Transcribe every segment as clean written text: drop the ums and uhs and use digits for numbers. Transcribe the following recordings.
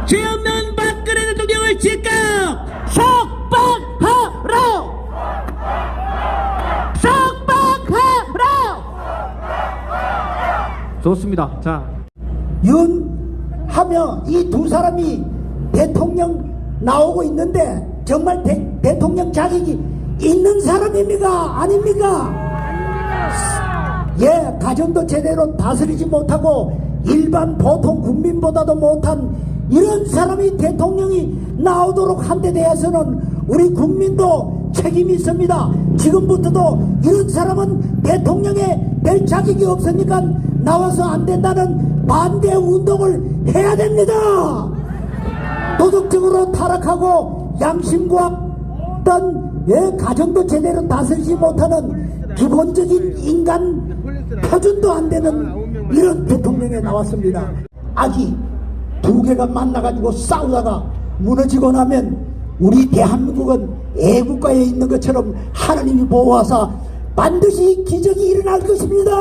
죄 없는 박근혜 대통령을 즉각 석방하라! 석방하라! 좋습니다. 자, 윤하며 이 두 사람이 대통령 나오고 있는데 정말 대통령 자격이 있는 사람입니까? 아닙니까? 예, 가정도 제대로 다스리지 못하고 일반 보통 국민보다도 못한 이런 사람이 대통령이 나오도록 한 데 대해서는 우리 국민도 책임이 있습니다. 지금부터도 이런 사람은 대통령에 될 자격이 없으니까 나와서 안 된다는 반대 운동을 해야 됩니다. 도덕적으로 타락하고 양심과 어떤 가정도 제대로 다스리지 못하는 기본적인 인간 표준도 안 되는 이런 대통령에 나왔습니다. 악이 두 개가 만나가지고 싸우다가 무너지고 나면 우리 대한민국은 애국가에 있는 것처럼 하나님이 보호하사 반드시 기적이 일어날 것입니다.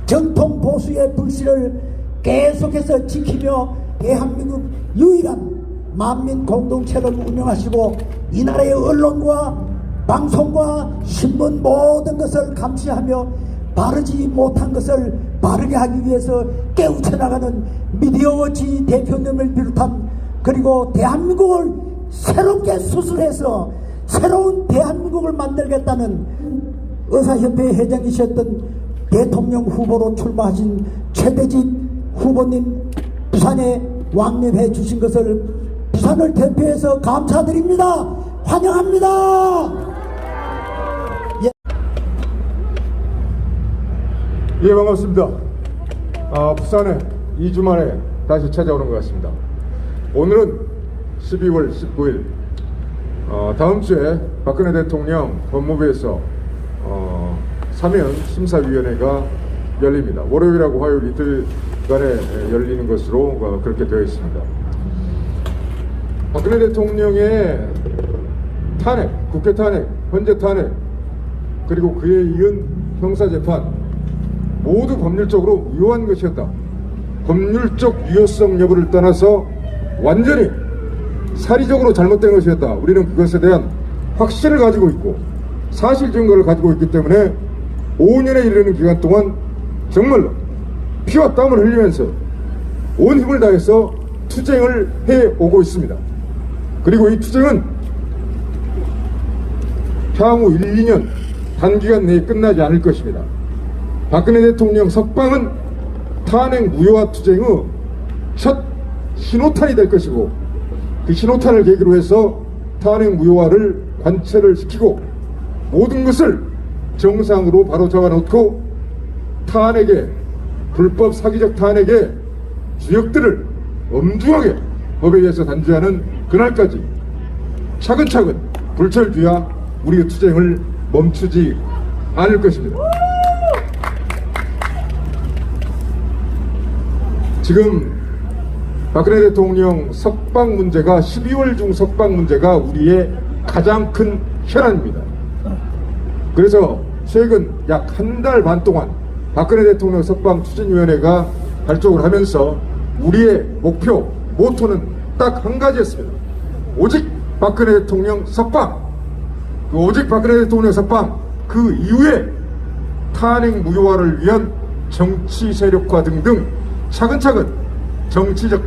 정통 보수의 불씨를 계속해서 지키며 대한민국 유일한 만민 공동체를 운영하시고 이 나라의 언론과 방송과 신문 모든 것을 감시하며 바르지 못한 것을 바르게 하기 위해서 깨우쳐나가는 미디어워치 대표님을 비롯한 그리고 대한민국을 새롭게 수술해서 새로운 대한민국을 만들겠다는 의사협회 회장이셨던 대통령 후보로 출마하신 최대집 후보님 부산에 왕래해 주신 것을 부산을 대표해서 감사드립니다. 환영합니다. 예, 반갑습니다. 부산에 2주 만에 다시 찾아오는 것 같습니다. 오늘은 12월 19일 다음 주에 박근혜 대통령 법무부에서 사면 심사위원회가 열립니다. 월요일하고 화요일 이틀간에 열리는 것으로 그렇게 되어 있습니다. 박근혜 대통령의 탄핵, 국회 탄핵, 헌재 탄핵, 그리고 그에 이은 형사재판 모두 법률적으로 유효한 것이었다. 법률적 유효성 여부를 떠나서 완전히 사리적으로 잘못된 것이었다. 우리는 그것에 대한 확신을 가지고 있고 사실 증거를 가지고 있기 때문에 5년에 이르는 기간 동안 정말로 피와 땀을 흘리면서 온 힘을 다해서 투쟁을 해오고 있습니다. 그리고 이 투쟁은 향후 1, 2년 단기간 내에 끝나지 않을 것입니다. 박근혜 대통령 석방은 탄핵 무효화 투쟁의 첫 신호탄이 될 것이고 그 신호탄을 계기로 해서 탄핵 무효화를 관철을 시키고 모든 것을 정상으로 바로 잡아놓고 탄핵의 불법 사기적 탄핵의 주역들을 엄중하게 법에 의해서 단죄하는 그날까지 차근차근 불철주야 우리의 투쟁을 멈추지 않을 것입니다. 지금 박근혜 대통령 석방 문제가 12월 중 석방 문제가 우리의 가장 큰 혈안입니다. 그래서 최근 약 한 달 반 동안 박근혜 대통령 석방 추진위원회가 발족을 하면서 우리의 목표, 모토는 딱 한 가지였습니다. 오직 박근혜 대통령 석방, 오직 박근혜 대통령 석방, 그 이후에 탄핵 무효화를 위한 정치 세력화 등등 차근차근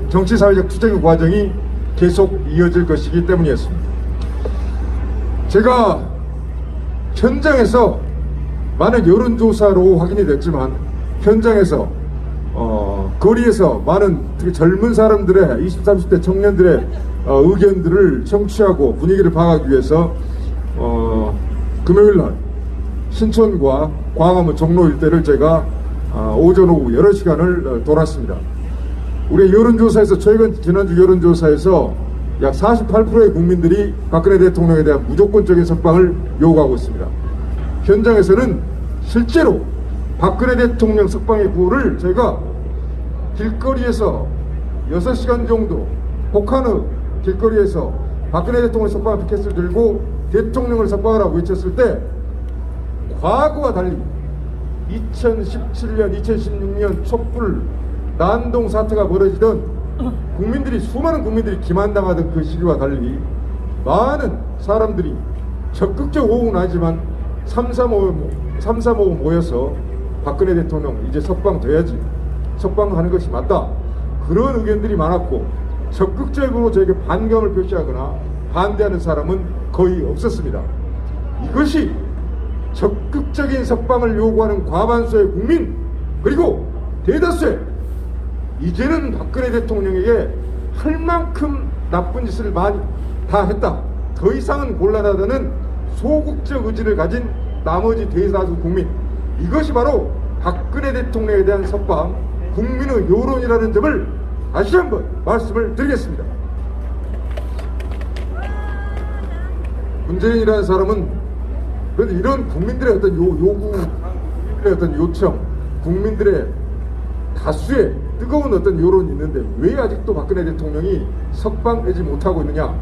정치사회적 투쟁의 과정이 계속 이어질 것이기 때문이었습니다. 제가 현장에서 많은 여론조사로 확인이 됐지만 현장에서 거리에서 많은 특히 젊은 사람들의 20, 30대 청년들의 의견들을 청취하고 분위기를 파악하기 위해서 금요일날 신촌과 광화문 종로 일대를 제가 오전 오후 여러 시간을 돌았습니다. 우리 여론조사에서 지난주 여론조사에서 약 48%의 국민들이 박근혜 대통령에 대한 무조건적인 석방을 요구하고 있습니다. 현장에서는 실제로 박근혜 대통령 석방의 구호를 저희가 길거리에서 6시간 정도 혹한의 길거리에서 박근혜 대통령 석방 피켓을 들고 대통령을 석방하라고 외쳤을 때 과거와 달리 2017년, 2016년 촛불 난동 사태가 벌어지던 국민들이, 수많은 국민들이 기만당하던 그 시기와 달리 많은 사람들이 적극적 호응은 하지만 335 모여서 박근혜 대통령 이제 석방돼야지, 석방하는 것이 맞다, 그런 의견들이 많았고 적극적으로 저에게 반감을 표시하거나 반대하는 사람은 거의 없었습니다. 이것이 적극적인 석방을 요구하는 과반수의 국민, 그리고 대다수의, 이제는 박근혜 대통령에게 할 만큼 나쁜 짓을 많이 다 했다, 더 이상은 곤란하다는 소극적 의지를 가진 나머지 대다수 국민, 이것이 바로 박근혜 대통령에 대한 석방, 국민의 여론이라는 점을 다시 한번 말씀을 드리겠습니다. 문재인이라는 사람은 그런데 이런 국민들의 어떤 요구, 국민들의 어떤 요청, 국민들의 다수의 뜨거운 어떤 여론이 있는데 왜 아직도 박근혜 대통령이 석방되지 못하고 있느냐?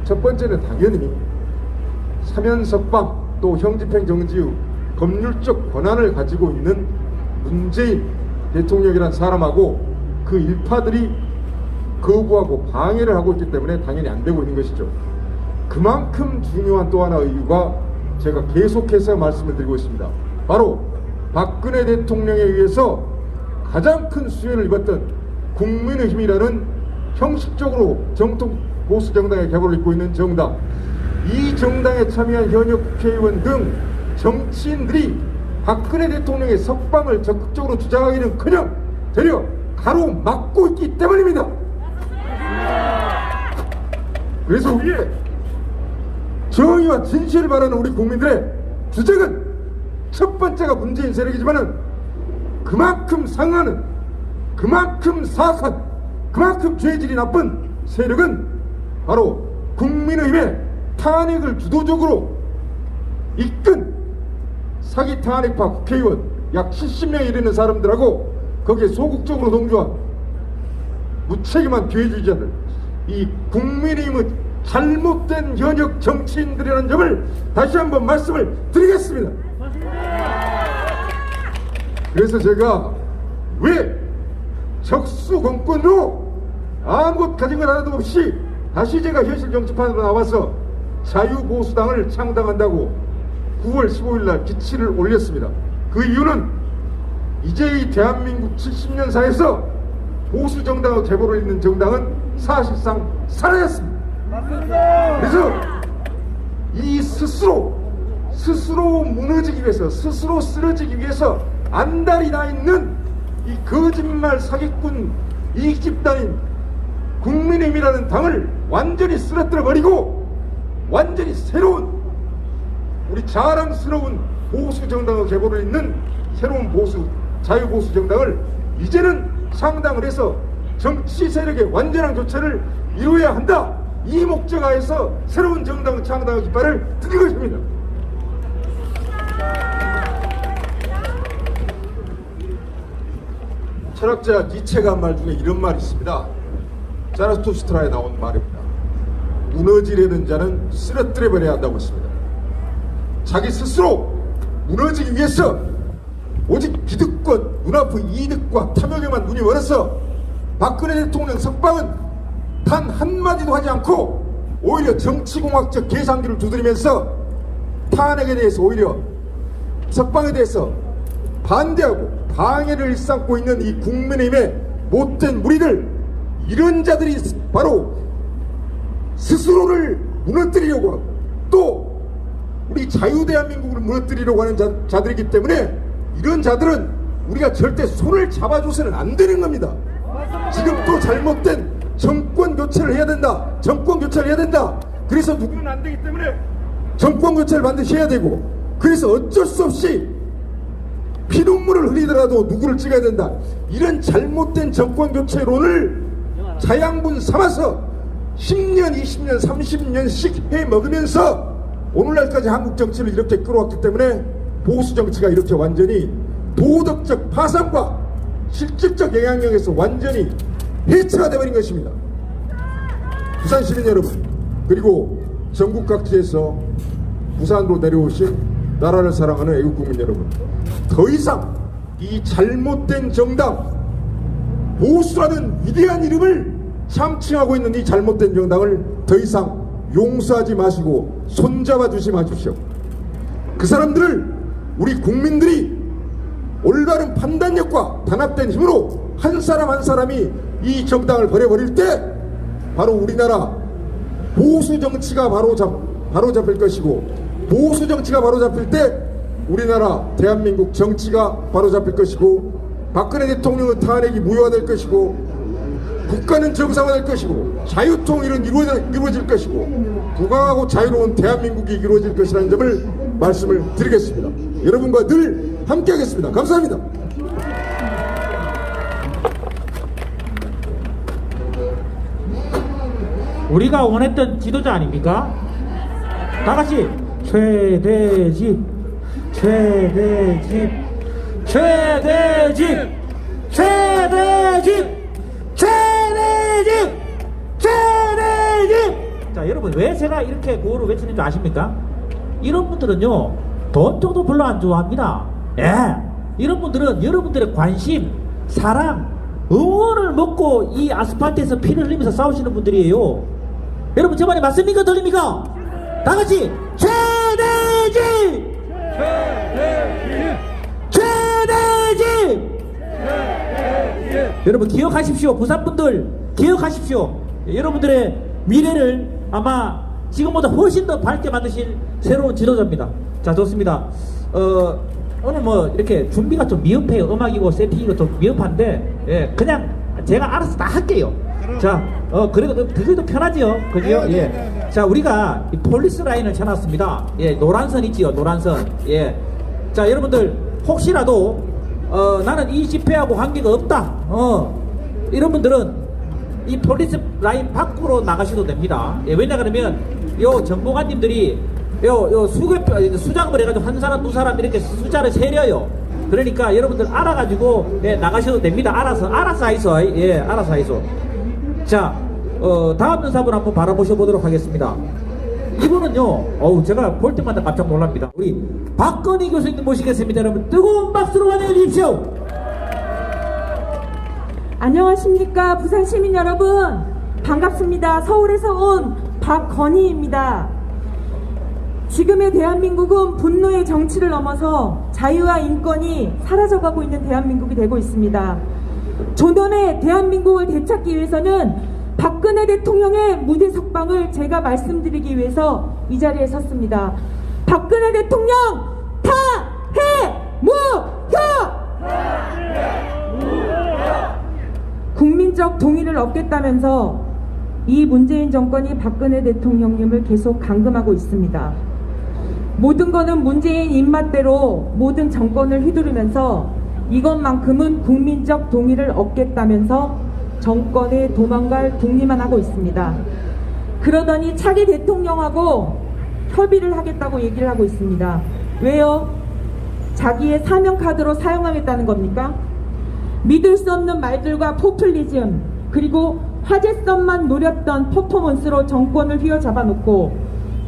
첫 번째는 당연히 사면 석방 또 형집행 정지의 법률적 권한을 가지고 있는 문재인 대통령이라는 사람하고 그 일파들이 거부하고 방해를 하고 있기 때문에 당연히 안 되고 있는 것이죠. 그만큼 중요한 또 하나의 이유가 제가 계속해서 말씀을 드리고 있습니다. 바로 박근혜 대통령에 의해서 가장 큰 수혜를 입었던 국민의힘이라는 형식적으로 정통 보수 정당의 계보를 잇고 있는 정당, 이 정당에 참여한 현역 국회의원 등 정치인들이 박근혜 대통령의 석방을 적극적으로 주장하기는커녕 되려 가로막고 있기 때문입니다. 그래서 우리의 정의와 진실을 바라는 우리 국민들의 주장은 첫 번째가 문재인 세력이지만은 그만큼 상하는, 그만큼 사악한, 그만큼 죄질이 나쁜 세력은 바로 국민의힘의 탄핵을 주도적으로 이끈 사기 탄핵파 국회의원 약 70명에 이르는 사람들하고 거기에 소극적으로 동조한 무책임한 기회주의자들, 이 국민의힘의 잘못된 현역 정치인들이라는 점을 다시 한번 말씀을 드리겠습니다. 그래서 제가 왜 적수공권으로 아무것 가진 것 하나도 없이 다시 제가 현실 정치판으로 나와서 자유보수당을 창당한다고 9월 15일 날 기치를 올렸습니다. 그 이유는 이제 이 대한민국 70년사에서 보수정당의 계보를 잇는 정당은 사실상 사라졌습니다. 그래서 이 스스로 무너지기 위해서, 스스로 쓰러지기 위해서 안달이 나 있는 이 거짓말 사기꾼 이익집단인 국민의힘이라는 당을 완전히 쓰러뜨려 버리고 완전히 새로운 우리 자랑스러운 보수 정당의 계보를 잇는 새로운 보수, 자유보수 정당을 이제는 창당을 해서 정치 세력의 완전한 교체를 이루어야 한다, 이 목적하에서 새로운 정당 창당의 깃발을 든 것입니다. 철학자 니체가 한 말 중에 이런 말이 있습니다. 자라투스트라에 나온 말입니다. 무너지려는 자는 쓰러뜨려 버려야 한다고 했습니다. 자기 스스로 무너지기 위해서 오직 기득권, 눈앞의 이득과 탐욕에만 눈이 멀어서 박근혜 대통령 석방은 단 한마디도 하지 않고 오히려 정치공학적 계산기를 두드리면서 탄핵에 대해서 오히려 석방에 대해서 반대하고 방해를 일삼고 있는 이 국민의힘의 못된 무리들, 이런 자들이 바로 스스로를 무너뜨리려고 하고 또 우리 자유대한민국을 무너뜨리려고 하는 자들이기 때문에 이런 자들은 우리가 절대 손을 잡아줘서는 안 되는 겁니다. 지금 또 잘못된 정권 교체를 해야 된다, 정권 교체를 해야 된다, 그래서 누구는 안 되기 때문에 정권 교체를 반드시 해야 되고, 그래서 어쩔 수 없이 피눈물을 흘리더라도 누구를 찍어야 된다, 이런 잘못된 정권 교체론을 자양분 삼아서 10년, 20년, 30년씩 해 먹으면서 오늘날까지 한국 정치를 이렇게 끌어왔기 때문에 보수 정치가 이렇게 완전히 도덕적 파상과 실질적 영향력에서 완전히 해체가 되어버린 것입니다. 부산 시민 여러분, 그리고 전국 각지에서 부산으로 내려오신 나라를 사랑하는 애국국민 여러분, 더 이상 이 잘못된 정당, 보수라는 위대한 이름을 참칭하고 있는 이 잘못된 정당을 더 이상 용서하지 마시고 손잡아 주지 마십시오. 그 사람들을 우리 국민들이 올바른 판단력과 단합된 힘으로 한 사람 한 사람이 이 정당을 버려버릴 때 바로 우리나라 보수 정치가 바로 잡힐 것이고, 보수 정치가 바로 잡힐 때 우리나라 대한민국 정치가 바로 잡힐 것이고, 박근혜 대통령의 탄핵이 무효화될 것이고, 국가는 정상화될 것이고, 자유통일은 이루어질 것이고, 부강하고 자유로운 대한민국이 이루어질 것이라는 점을 말씀을 드리겠습니다. 여러분과 늘 함께하겠습니다. 감사합니다. 우리가 원했던 지도자 아닙니까? 다같이 최대집 최대집 최대집 최대집 최대집 최대집. 자, 여러분, 왜 제가 이렇게 구호를 외치는 줄 아십니까? 이런 분들은요, 돈 정도 별로 안 좋아합니다. 예, 이런 분들은 여러분들의 관심, 사랑, 응원을 먹고 이 아스팔트에서 피를 흘리면서 싸우시는 분들이에요. 여러분, 제 말이 맞습니까? 들립니까? 다같이 최대집 최대집. 여러분, 기억하십시오. 부산분들 기억하십시오. 여러분들의 미래를 아마 지금보다 훨씬 더 밝게 만드실 새로운 지도자입니다. 자, 좋습니다. 오늘 뭐 이렇게 준비가 좀 미흡해요. 음악이고 세팅이고 좀 미흡한데, 예, 그냥 제가 알아서 다 할게요. 자, 그래도 그래도 편하지요, 그죠? 예. 자, 우리가 이 폴리스 라인을 쳐놨습니다. 예, 노란선 있지요, 노란선. 예. 자, 여러분들 혹시라도 나는 이 집회하고 관계가 없다, 이런 분들은 이 폴리스 라인 밖으로 나가셔도 됩니다. 예, 왜냐 그러면 요 정보관님들이 요 수작업을 해가지고 한 사람 두 사람 이렇게 숫자를 세려요. 그러니까 여러분들 알아가지고, 예, 나가셔도 됩니다. 알아서 하이소. 예, 알아서 하이소. 자, 다음 연사분 한번 바라보셔 보도록 하겠습니다. 이분은요, 제가 볼 때마다 깜짝 놀랍니다. 우리 박건희 교수님 모시겠습니다. 여러분, 뜨거운 박수로 환영해 주십시오. 안녕하십니까, 부산 시민 여러분, 반갑습니다. 서울에서 온 박건희입니다. 지금의 대한민국은 분노의 정치를 넘어서 자유와 인권이 사라져가고 있는 대한민국이 되고 있습니다. 존엄의 대한민국을 되찾기 위해서는 박근혜 대통령의 무대 석방을 제가 말씀드리기 위해서 이 자리에 섰습니다. 박근혜 대통령 타해 무효! 국민적 동의를 얻겠다면서 이 문재인 정권이 박근혜 대통령님을 계속 감금하고 있습니다. 모든 거는 문재인 입맛대로 모든 정권을 휘두르면서 이것만큼은 국민적 동의를 얻겠다면서 정권에 도망갈 궁리만 하고 있습니다. 그러더니 차기 대통령하고 협의를 하겠다고 얘기를 하고 있습니다. 왜요? 자기의 사명카드로 사용하겠다는 겁니까? 믿을 수 없는 말들과 포퓰리즘, 그리고 화제성만 노렸던 퍼포먼스로 정권을 휘어잡아 놓고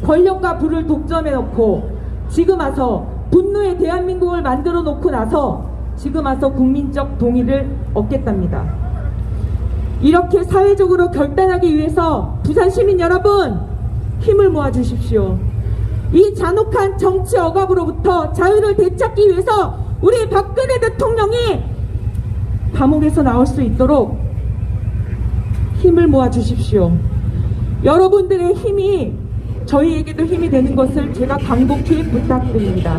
권력과 부를 독점해 놓고 지금 와서 분노의 대한민국을 만들어 놓고 나서 지금 와서 국민적 동의를 얻겠답니다. 이렇게 사회적으로 결단하기 위해서 부산 시민 여러분, 힘을 모아 주십시오. 이 잔혹한 정치 억압으로부터 자유를 되찾기 위해서 우리 박근혜 대통령이 감옥에서 나올 수 있도록 힘을 모아 주십시오. 여러분들의 힘이 저희에게도 힘이 되는 것을 제가 간곡히 부탁드립니다.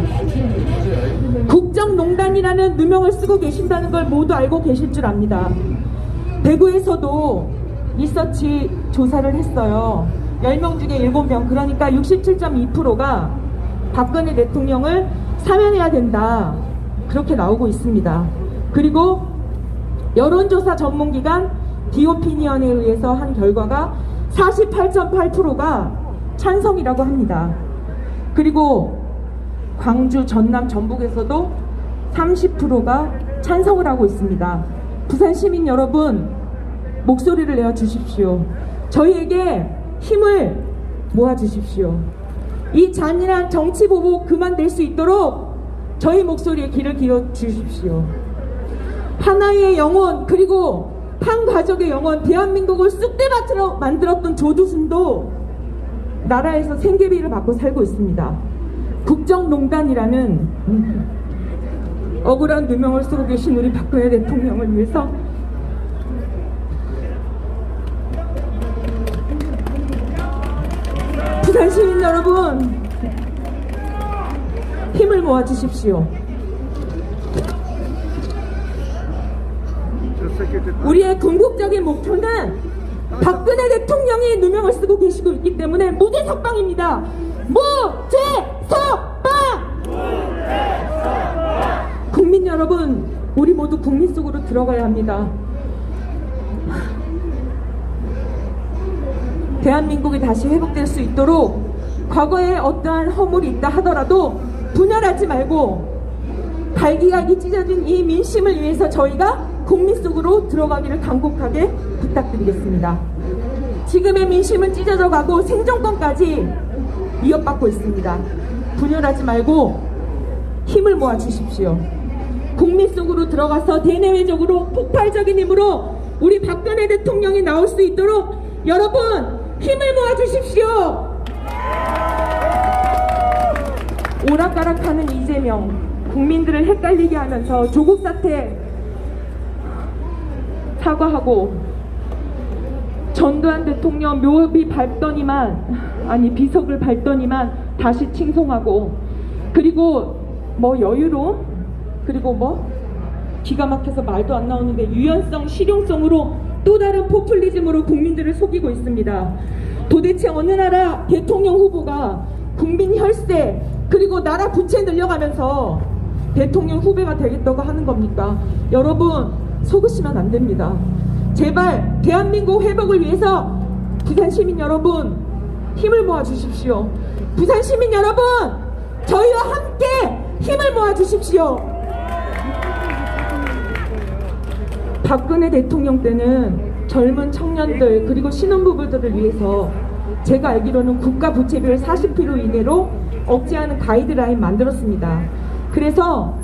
국정농단이라는 누명을 쓰고 계신다는 걸 모두 알고 계실 줄 압니다. 대구에서도 리서치 조사를 했어요. 10명 중에 7명, 그러니까 67.2%가 박근혜 대통령을 사면해야 된다, 그렇게 나오고 있습니다. 그리고 여론조사 전문기관 디오피니언에 의해서 한 결과가 48.8%가 찬성이라고 합니다. 그리고 광주, 전남, 전북에서도 30%가 찬성을 하고 있습니다. 부산 시민 여러분, 목소리를 내어 주십시오. 저희에게 힘을 모아 주십시오. 이 잔인한 정치 보복 그만될 수 있도록 저희 목소리에 귀를 기울여 주십시오. 하나의 영혼, 그리고 한 가족의 영혼, 대한민국을 쑥대밭으로 만들었던 조두순도 나라에서 생계비를 받고 살고 있습니다. 국정농단이라는 억울한 누명을 쓰고 계신 우리 박근혜 대통령을 위해서 부산 시민 여러분, 힘을 모아 주십시오. 우리의 궁극적인 목표는 박근혜 대통령이 누명을 쓰고 계시고 있기 때문에 무죄석방입니다. 무죄석방! 국민 여러분, 우리 모두 국민 속으로 들어가야 합니다. 대한민국이 다시 회복될 수 있도록 과거에 어떠한 허물이 있다 하더라도 분열하지 말고 갈기갈기 찢어진 이 민심을 위해서 저희가 국민 속으로 들어가기를 간곡하게 부탁드리겠습니다. 지금의 민심은 찢어져 가고 생존권까지 위협받고 있습니다. 분열하지 말고 힘을 모아 주십시오. 국민 속으로 들어가서 대내외적으로 폭발적인 힘으로 우리 박근혜 대통령이 나올 수 있도록 여러분 힘을 모아 주십시오. 오락가락하는 이재명, 국민들을 헷갈리게 하면서 조국 사태 사과하고 전두환 대통령 묘비 밟더니만, 아니 비석을 밟더니만 다시 칭송하고, 그리고 뭐 여유로, 그리고 뭐 기가 막혀서 말도 안 나오는데 유연성, 실용성으로 또 다른 포퓰리즘으로 국민들을 속이고 있습니다. 도대체 어느 나라 대통령 후보가 국민 혈세 그리고 나라 부채 늘려가면서 대통령 후배가 되겠다고 하는 겁니까? 여러분 속으시면 안 됩니다. 제발 대한민국 회복을 위해서 부산 시민 여러분 힘을 모아 주십시오. 부산 시민 여러분, 저희와 함께 힘을 모아 주십시오. 박근혜 대통령 때는 젊은 청년들 그리고 신혼부부들을 위해서 제가 알기로는 국가 부채비율 40% 이내로 억제하는 가이드라인 만들었습니다. 그래서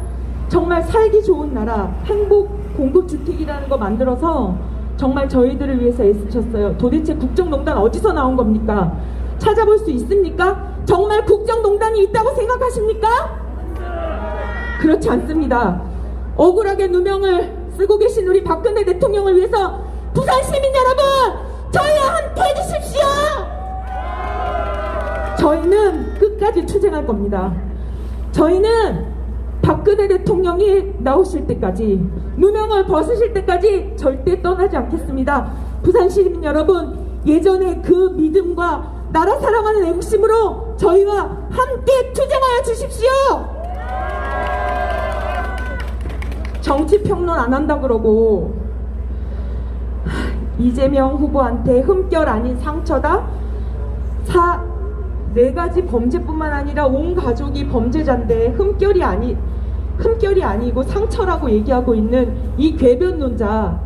정말 살기 좋은 나라, 행복 공급주택이라는 거 만들어서 정말 저희들을 위해서 애쓰셨어요. 도대체 국정농단 어디서 나온 겁니까? 찾아볼 수 있습니까? 정말 국정농단이 있다고 생각하십니까? 그렇지 않습니다. 억울하게 누명을 쓰고 계신 우리 박근혜 대통령을 위해서 부산 시민 여러분, 저희와 함께 해주십시오. 저희는 끝까지 투쟁할 겁니다. 저희는 박근혜 대통령이 나오실 때까지, 누명을 벗으실 때까지 절대 떠나지 않겠습니다. 부산 시민 여러분, 예전의 그 믿음과 나라 사랑하는 애국심으로 저희와 함께 투쟁하여 주십시오. 정치 평론 안 한다 그러고 이재명 후보한테 흠결 아닌 상처다. 4가지 범죄뿐만 아니라 온 가족이 범죄자인데 흠결이 아니고 상처라고 얘기하고 있는 이 궤변론자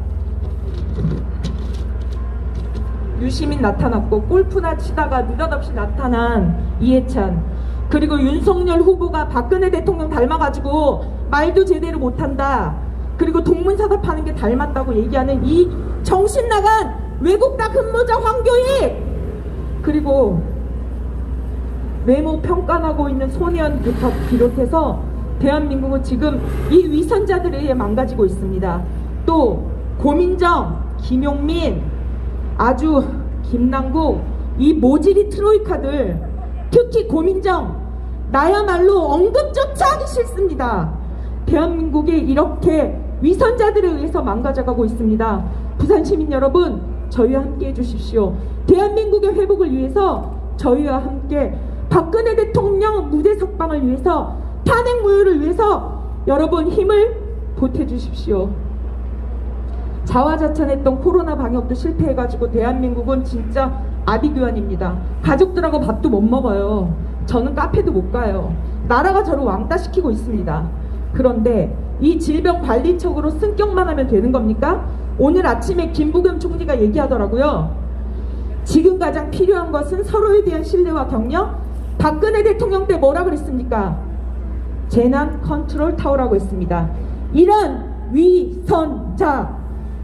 유시민 나타났고, 골프나 치다가 느닷없이 나타난 이해찬, 그리고 윤석열 후보가 박근혜 대통령 닮아가지고 말도 제대로 못한다, 그리고 동문서답하는 게 닮았다고 얘기하는 이 정신나간 외국닭 흠모자 황교익, 그리고 외모 평가하고 있는 손혜원부터 비롯해서 대한민국은 지금 이 위선자들에 의해 망가지고 있습니다. 또 고민정, 김용민, 아주 김남국, 이 모질이 트로이카들, 특히 고민정, 나야말로 언급조차 하기 싫습니다. 대한민국이 이렇게 위선자들에 의해서 망가져가고 있습니다. 부산 시민 여러분, 저희와 함께 해주십시오. 대한민국의 회복을 위해서 저희와 함께, 박근혜 대통령 무죄 석방을 위해서, 탄핵 무효를 위해서 여러분 힘을 보태주십시오. 자화자찬했던 코로나 방역도 실패해가지고 대한민국은 진짜 아비규환입니다. 가족들하고 밥도 못 먹어요. 저는 카페도 못 가요. 나라가 저를 왕따시키고 있습니다. 그런데 이 질병관리청으로 승격만 하면 되는 겁니까? 오늘 아침에 김부겸 총리가 얘기하더라고요. 지금 가장 필요한 것은 서로에 대한 신뢰와 격려. 박근혜 대통령 때 뭐라 그랬습니까? 재난 컨트롤 타워라고 했습니다. 이런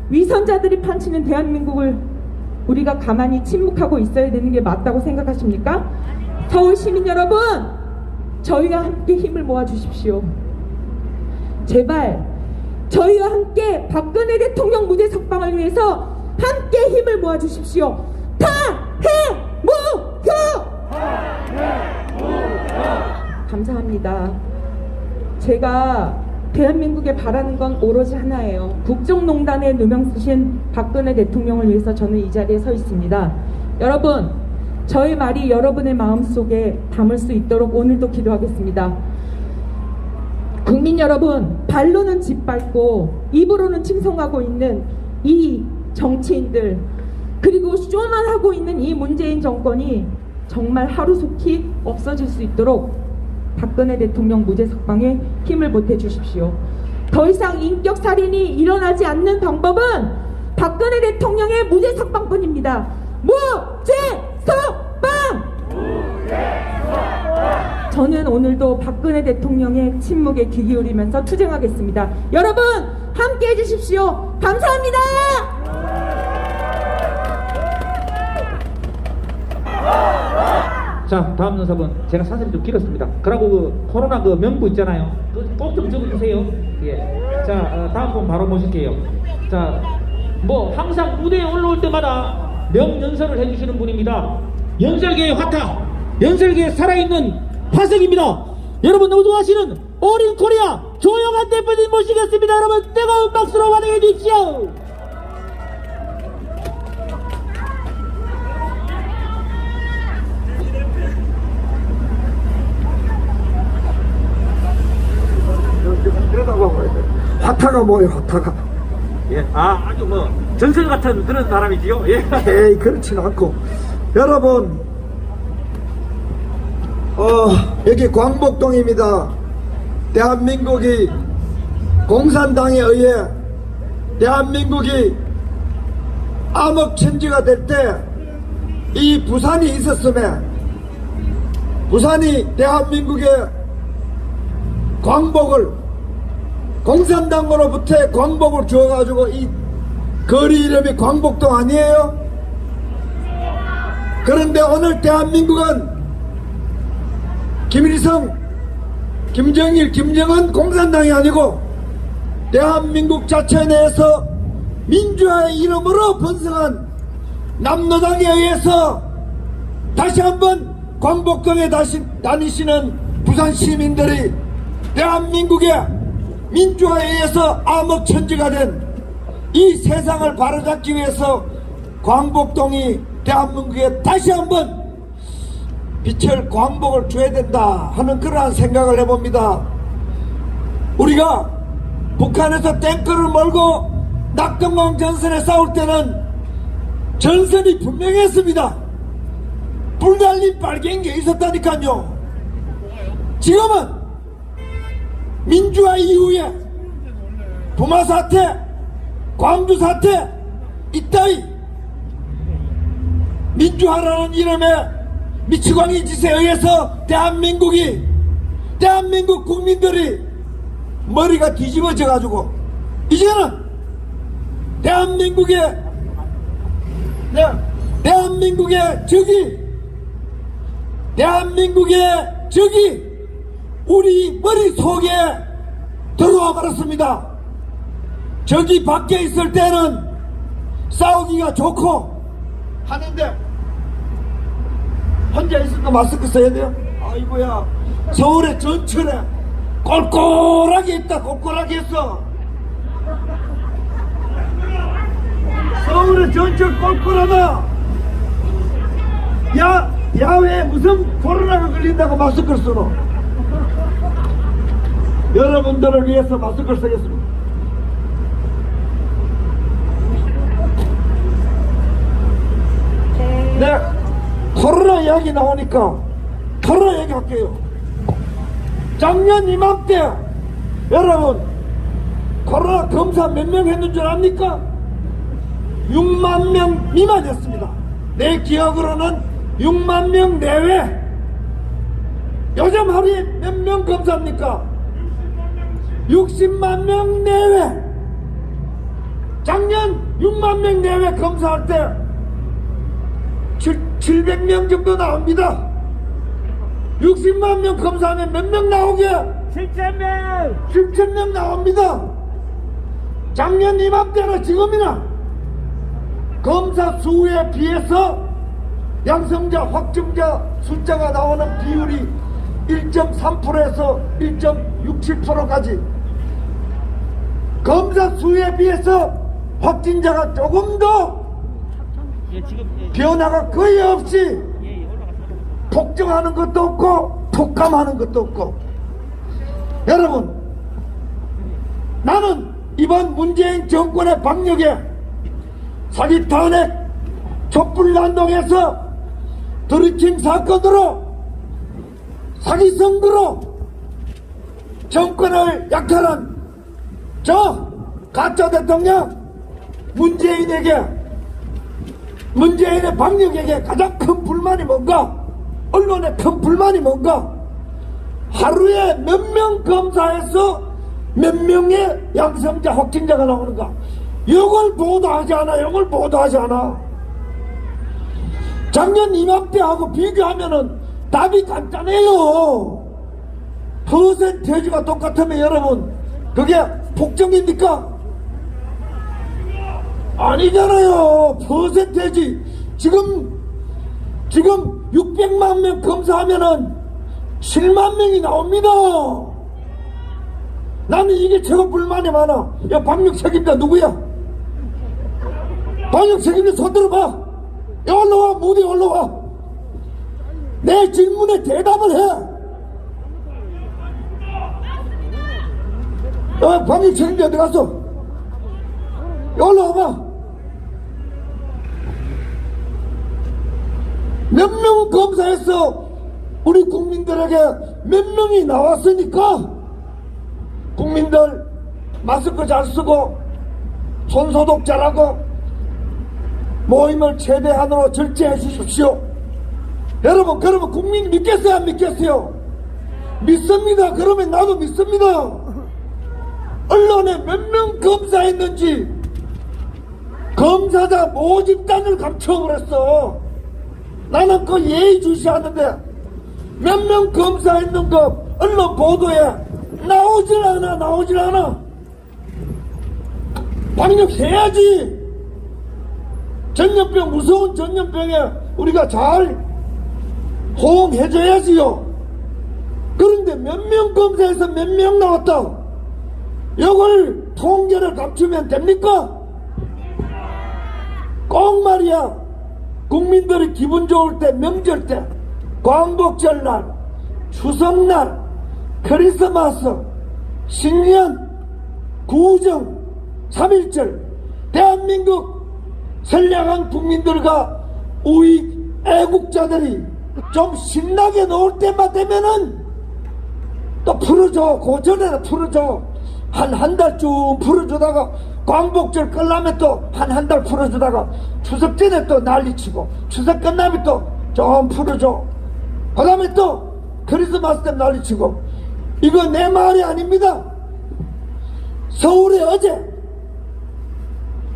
위선자들이 판치는 대한민국을 우리가 가만히 침묵하고 있어야 되는 게 맞다고 생각하십니까? 서울 시민 여러분, 저희와 함께 힘을 모아 주십시오. 제발 저희와 함께 박근혜 대통령 무죄 석방을 위해서 함께 힘을 모아 주십시오. 타해무효! 감사합니다. 제가 대한민국에 바라는 건 오로지 하나예요. 국정농단에 누명 쓰신 박근혜 대통령을 위해서 저는 이 자리에 서 있습니다. 여러분, 저의 말이 여러분의 마음속에 담을 수 있도록 오늘도 기도하겠습니다. 국민 여러분, 발로는 짓밟고 입으로는 칭송하고 있는 이 정치인들, 그리고 쇼만 하고 있는 이 문재인 정권이 정말 하루속히 없어질 수 있도록 박근혜 대통령 무죄 석방에 힘을 보태 주십시오. 더 이상 인격살인이 일어나지 않는 방법은 박근혜 대통령의 무죄 석방뿐입니다. 무죄 석방! 저는 오늘도 박근혜 대통령의 침묵에 귀 기울이면서 투쟁하겠습니다. 여러분 함께 해주십시오. 감사합니다. 자, 다음 눈썹은 제가 사진이 좀 길었습니다. 그러고 그 코로나 그 명부 있잖아요. 꼭 좀 적어주세요. 예. 자, 다음 분 바로 모실게요. 자, 뭐 항상 무대에 올라올 때마다 명연설을 해주시는 분입니다. 연설계의 화타, 연설계에 살아있는 화석입니다. 여러분 너무 좋아하시는 어린 코리아 조영한 대표님 모시겠습니다. 여러분 뜨거운 박수로 환영해 주십시오. 화타가 뭐예요, 화타가? 예, 아주 뭐 전설 같은 그런 사람이지요. 예. 에이, 그렇진 않고. 여러분, 여기 광복동입니다. 대한민국이 공산당에 의해 대한민국이 암흑천지가 될 때 이 부산이 있었음에 부산이 대한민국의 광복을 공산당으로부터 광복을 주어가지고 이 거리 이름이 광복동 아니에요? 그런데 오늘 대한민국은 김일성, 김정일, 김정은 공산당이 아니고 대한민국 자체 내에서 민주화의 이름으로 번성한 남로당에 의해서 다시 한번 광복동에 다니시는 부산 시민들이 대한민국의 민주화에 의해서 암흑천지가 된 이 세상을 바로잡기 위해서 광복동이 대한민국에 다시 한번 빛을 광복을 줘야 된다 하는 그러한 생각을 해봅니다. 우리가 북한에서 탱크를 몰고 낙동강 전선에 싸울 때는 전선이 분명했습니다. 불달린 빨간 게 있었다니까요. 지금은 민주화 이후에 부마 사태, 광주 사태 이따위 민주화라는 이름의 미치광이 짓에 의해서 대한민국 국민들이 머리가 뒤집어져 가지고 이제는 대한민국의 적이 우리 머릿속에 들어와 버렸습니다. 적이 밖에 있을 때는 싸우기가 좋고 하는데 혼자 있으니까 마스크 써야 돼요? 아이고야, 서울의 전철에 꼴꼴하게 있다. 꼴꼴하게 했어. 서울의 전철 꼴꼴하다. 야외에 무슨 코로나가 걸린다고 마스크를 쓰노? 여러분들을 위해서 마스크를 쓰겠습니다. 네, 코로나 이야기 나오니까 바로 얘기할게요. 작년 이맘때 여러분 코로나 검사 몇 명 했는 줄 압니까? 6만 명 미만이었습니다. 내 기억으로는 6만 명 내외. 요즘 하루에 몇 명 검사합니까? 60만 명 내외. 작년 6만 명 내외 검사할 때 700명 정도 나옵니다. 60만 명 검사하면 몇 명 나오게? 7,000명 나옵니다. 작년 이맘때나 지금이나 검사 수에 비해서 양성자 확진자 숫자가 나오는 비율이 1.3%에서 1.67%까지 검사 수에 비해서 확진자가 조금 더 변화가 거의 없이 폭증하는 것도 없고 폭감하는 것도 없고 여러분 나는 이번 문재인 정권의 방역에 사기 탄핵 촛불난동에서 드루킹 사건으로 사기 선거로 정권을 약탈한 저 가짜 대통령 문재인의 방역에게 가장 큰 불만이 뭔가? 언론의 큰 불만이 뭔가? 하루에 몇 명 검사해서 몇 명의 양성자 확진자가 나오는가? 이걸 보도하지 않아. 작년 이맘때하고 비교하면은 답이 간단해요. 퍼센테이지가 똑같으면 여러분 그게 폭정입니까? 아니잖아요. 퍼센테이지 지금 600만 명 검사하면은 7만 명이 나옵니다. 나는 이게 최고 불만이 많아. 야, 방역 책임자 누구야? 방역 책임자 손 들어봐. 야, 올라와. 무대 올라와. 내 질문에 대답을 해. 야, 방역 책임자 어디 갔어? 야, 올라와봐. 몇 명 검사했어? 우리 국민들에게 몇 명이 나왔으니까 국민들 마스크 잘 쓰고 손소독 잘하고 모임을 최대한으로 절제해 주십시오. 여러분 그러면 국민 믿겠어요 안 믿겠어요? 믿습니다. 그러면 나도 믿습니다. 언론에 몇 명 검사했는지 검사자 모집단을 감춰버렸어. 나는 그 예의주시하는데 몇 명 검사했는 거 언론 보도에 나오질 않아. 방역해야지. 전염병, 무서운 전염병에 우리가 잘 호응해줘야지요. 그런데 몇 명 검사해서 몇 명 나왔다. 이걸 통계를 감추면 됩니까? 꼭 말이야. 국민들이 기분 좋을 때, 명절 때, 광복절날, 추석날, 크리스마스, 신년, 구정, 3.1절 대한민국 선량한 국민들과 우리 애국자들이 좀 신나게 놀 때만 되면은 또 풀어줘. 그 전에는 풀어줘. 한 달쯤 풀어주다가 광복절 끝나면 또 한 달 풀어주다가 추석 전에 또 난리치고 추석 끝나면 또 좀 풀어줘. 그 다음에 또 크리스마스 때 난리치고. 이거 내 말이 아닙니다. 서울에 어제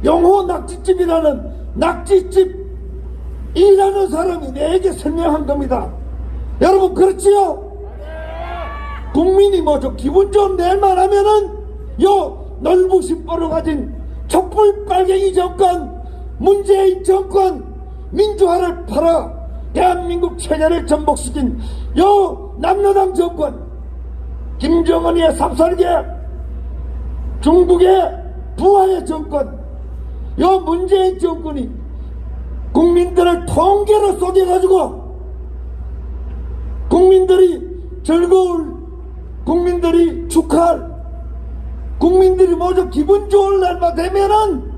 용호 낙지집이라는 낙지집 일하는 사람이 내게 설명한 겁니다. 여러분 그렇지요? 국민이 뭐 좀 기분 좋은 내일만 하면은 요 넓으심보로 가진 촛불 빨갱이 정권, 문재인 정권, 민주화를 팔아 대한민국 체제를 전복시킨 요 남로당 정권, 김정은의 삽살개, 중국의 부하의 정권, 요 문재인 정권이 국민들을 통계로 속여가지고 국민들이 즐거울, 국민들이 축하할, 국민들이 모두 기분 좋을 날만 되면은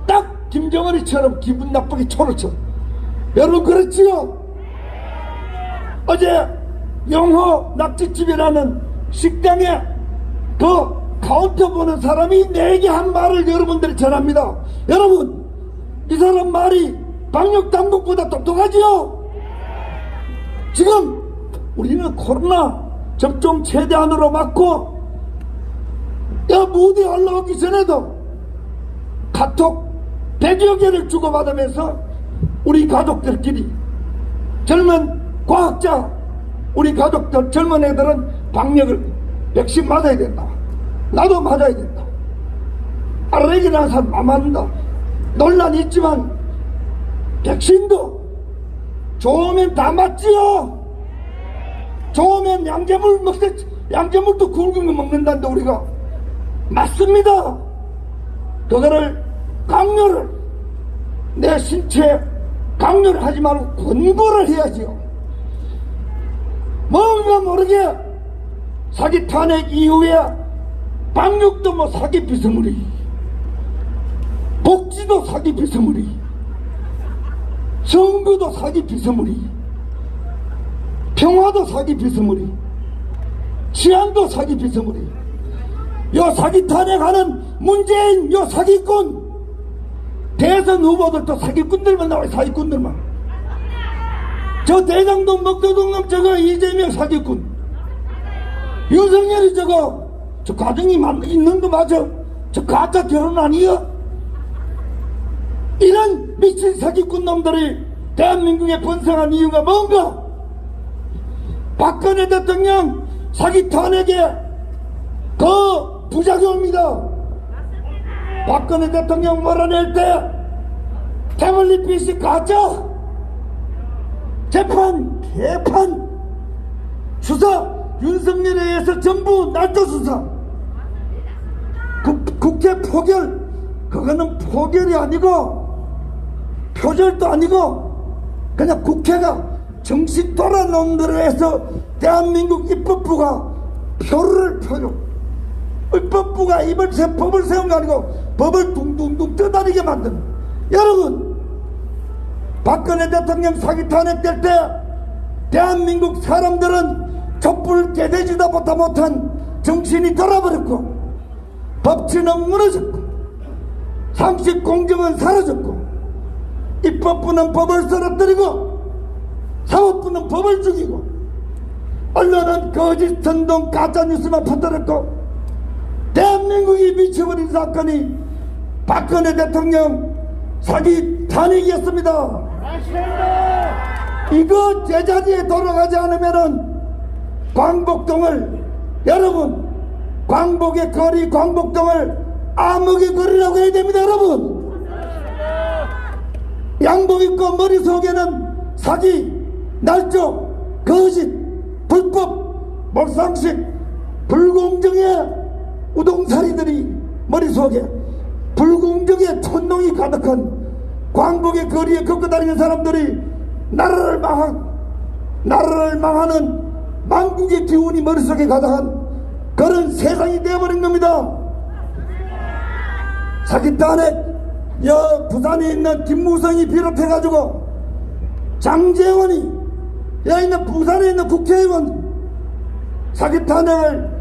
딱 김정은이처럼 기분 나쁘게 초를 쳐. 여러분 그렇지요? 어제 영호 낙지집이라는 식당에 그 카운터 보는 사람이 내게 한 말을 여러분들이 전합니다. 여러분, 이 사람 말이 방역당국보다 똑똑하지요? 지금 우리는 코로나 접종 최대한으로 맞고, 무대 올라오기 전에도 카톡 100여 개를 주고받으면서 우리 가족들끼리, 젊은 과학자, 우리 가족들, 젊은 애들은 방역을 백신 맞아야 된다. 나도 맞아야 된다. 알레르기라는 사람 안 맞는다. 논란이 있지만 백신도 좋으면 다 맞지요. 좋으면 양재물 먹겠지. 양재물도 굵은 거 먹는다는데 우리가 맞습니다. 그거를 강요를, 내 신체 강요를 하지 말고 권고를 해야지요. 뭔가 모르게 사기 탄핵 이후에 방역도 뭐 사기 비스무리, 복지도 사기 비스무리, 선거도 사기 비스무리, 평화도 사기 비스무리, 치안도 사기 비스무리. 요 사기 탄핵하는 문재인 요 사기꾼, 대선 후보들도 사기꾼들만 나와요. 사기꾼들만. 저 대장동 먹도동놈 저거 이재명 사기꾼, 윤석열이 저 가정이 있는 거 맞아? 저 가짜 결혼 아니야? 이런 미친 사기꾼 놈들이 대한민국에 번성한 이유가 뭔가? 박근혜 대통령 사기 탄핵의 그 부작용입니다. 박근혜 대통령 몰아낼 때 태블릿 PC 가짜, 재판, 개판, 수사, 윤석열에 의해서 전부 날조 수사, 국회 포결, 그거는 포결이 아니고 표절도 아니고 그냥 국회가 정신 돌아 놈들을 해서 대한민국 입법부가 표를 펴요. 입법부가 법을 세운 거 아니고 법을 둥둥둥 떠다니게 만드는. 여러분, 박근혜 대통령 사기 탄핵될 때 대한민국 사람들은 촛불 깨대지도 못한 정신이 돌아버렸고, 법치는 무너졌고, 상식 공정은 사라졌고, 입법부는 법을 쓰러뜨리고, 사법부는 법을 죽이고, 언론은 거짓 선동 가짜뉴스만 퍼뜨렸고, 대한민국이 미쳐버린 사건이 박근혜 대통령 사기 탄핵이었습니다. 이거 제자리에 돌아가지 않으면은 광복동을, 여러분, 광복의 거리 광복동을 암흑의 거리라고 해야 됩니다. 여러분, 양복 입고 머릿속에는 사기, 날조, 거짓, 불법, 몰상식, 불공정의 우동사리들이 머릿속에, 불공정의 촌농이 가득한 광복의 거리에 걷고다니는 사람들이 나라를 망하는 망국의 기운이 머릿속에 가득한 그런 세상이 되어버린 겁니다. 사기 탄핵, 부산에 있는 김무성이 비롯해가지고 장제원이, 있는 부산에 있는 국회의원 사기 탄핵을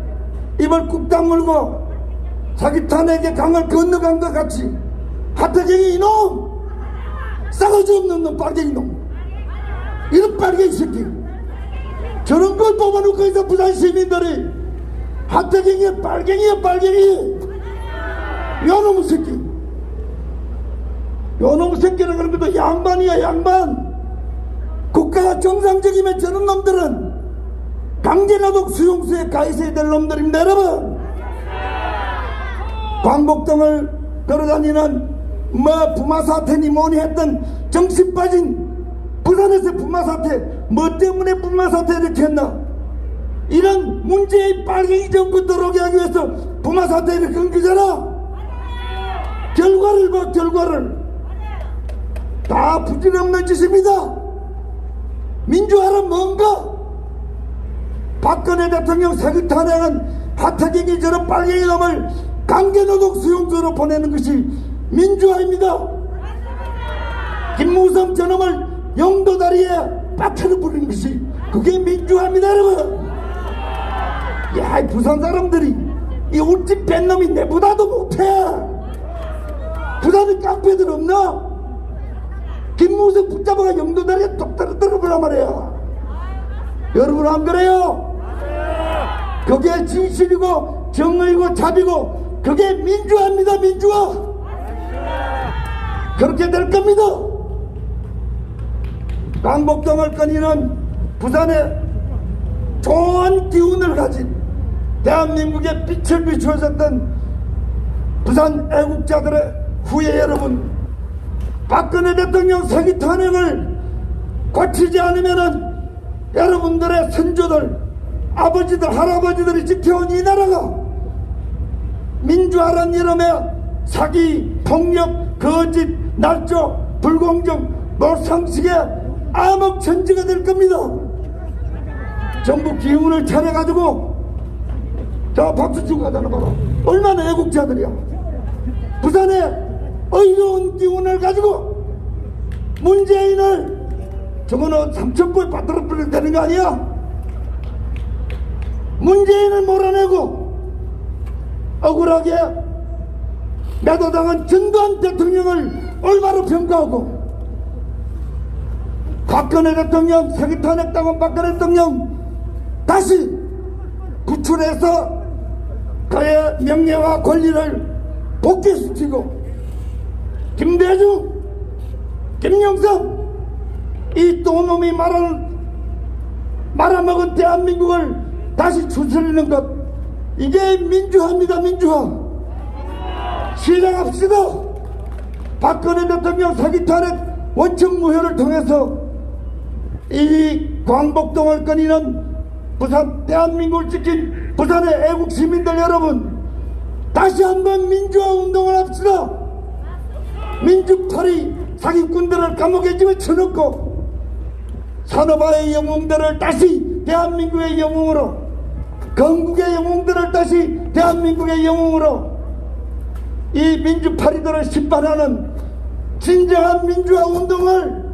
입을 꾹 다물고 사기 탄핵의 강을 건너간 것 같이, 하태경이 이놈, 싸가지 없는 놈, 빨갱이 놈, 이런 빨갱이 새끼, 저런 걸 뽑아놓고 있어. 부산 시민들이 하태경이 빨갱이야, 빨갱이. 요놈의 새끼, 요놈의 새끼는 그런 것도 양반이야, 양반. 국가가 정상적이면 저런 놈들은 강제노동 수용소에 가 있어야 될 놈들입니다. 여러분, 광복동을 걸어다니는 부마사태니 뭐니 했던 정신 빠진 부산에서 부마사태, 뭐 때문에 부마사태 이렇게 했나? 이런 문제의 빨갱이 정부 들어오게 하기 위해서 부마사태를 건 거잖아. 결과를 봐, 결과를. 다 부질없는 짓입니다. 민주화는 뭔가? 박근혜 대통령 사기 탄핵은 하태경이 저런 빨갱이 놈을 강제노동 수용소로 보내는 것이 민주화입니다. 김무성 저놈을 영도다리에 빠트려 부리는 것이 그게 민주화입니다, 여러분. 야, 이 부산 사람들이 이 울집 뺀 놈이 내보다도 못해. 부산에 깡패들 없나? 김무성 붙잡아가 영도다리에 똑 떨어뜨려보란 말이야. 여러분 안 그래요? 그게 진실이고 정의고 자비고 그게 민주화입니다. 민주화. 그렇게 될 겁니다. 강복동을 거니는 부산에 좋은 기운을 가진 대한민국의 빛을 비추었던 부산 애국자들의 후예 여러분, 박근혜 대통령 사기 탄핵을 고치지 않으면은 여러분들의 선조들, 아버지들, 할아버지들이 지켜온 이 나라가 민주화란 이름의 사기, 폭력, 거짓, 날조, 불공정, 몰상식의 암흑천지가 될 겁니다. 정부 기운을 차려가지고 저 박수 치고 가잖아. 봐라. 얼마나 애국자들이야. 부산에 의로운 기운을 가지고 문재인을 저거는 삼천포에 빠뜨려 버리면 되는 거 아니야? 문재인을 몰아내고 억울하게 매도당한 전두환 대통령을 올바로 평가하고 박근혜 대통령 사기 탄핵당한 박근혜 대통령 다시 구출해서 그의 명예와 권리를 복귀시키고 김대중, 김영삼 이 또놈이 말아먹은 대한민국을 다시 추스리는 것, 이게 민주화입니다. 민주화. 시작합시다. 박근혜 대통령 사기 탄핵 원천 무효를 통해서 이 광복동을 거니는 부산 대한민국을 지킨 부산의 애국 시민들 여러분, 다시 한번 민주화 운동을 합시다. 민주파리 사기꾼들을 감옥에 집어쳐넣고 산업화의 영웅들을 다시 대한민국의 영웅으로, 건국의 영웅들을 다시 대한민국의 영웅으로, 이 민주파리들을 심판하는 진정한 민주화 운동을